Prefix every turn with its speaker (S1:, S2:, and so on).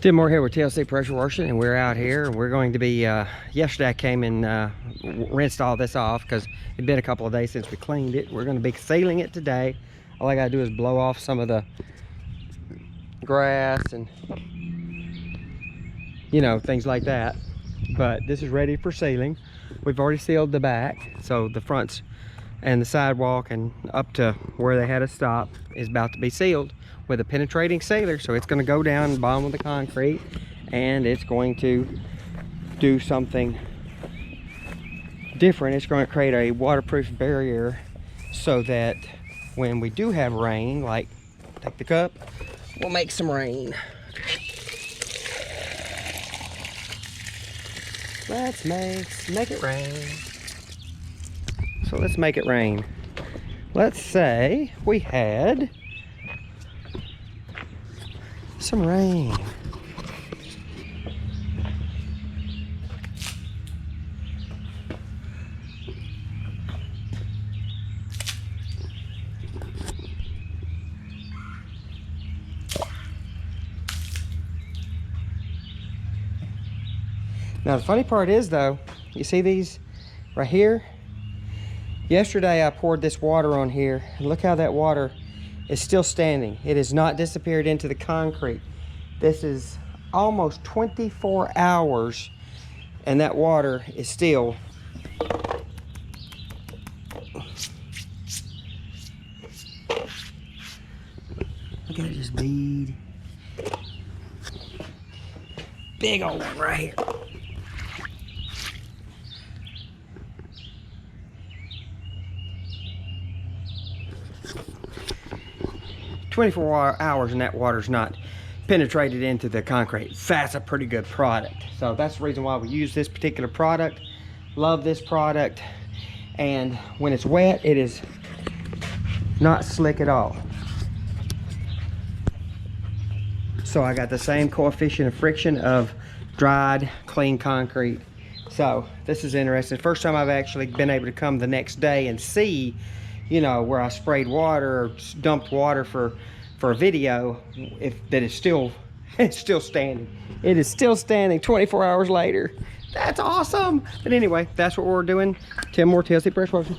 S1: Tim Moore here with TLC Pressure Washing, and we're out here and we're going to be, yesterday I came and rinsed all this off because it'd been a couple of days since we cleaned it. We're going to be sealing it today. All I got to do is blow off some of the grass and, you know, things like that. But this is ready for sealing. We've already sealed the back, so the fronts and the sidewalk and up to where they had us stop is about to be sealed with a penetrating sealer. So it's going to go down the bottom of the concrete and it's going to do something different. It's going to create a waterproof barrier so that when we do have rain, like take the cup, we'll make some rain. Let's make it rain. So let's make it rain. Let's say we had some rain. Now the funny part is though, you see these right here? Yesterday I poured this water on here and look how that water is still standing. It has not disappeared into the concrete. This is almost 24 hours and that water is still look at it just bead. Big old one right here. 24 hours and that water's not penetrated into the concrete. That's a pretty good product. So that's the reason why we use this particular product. Love this product. And when it's wet, it is not slick at all. So I got the same coefficient of friction of dried, clean concrete. So this is interesting. First time I've actually been able to come the next day and see, you know, where I sprayed water or dumped water for a video, if that is still, it's still standing. It is still standing 24 hours later. That's awesome. But anyway, that's what we're doing. Tim Moore, TLC Pressure Washing.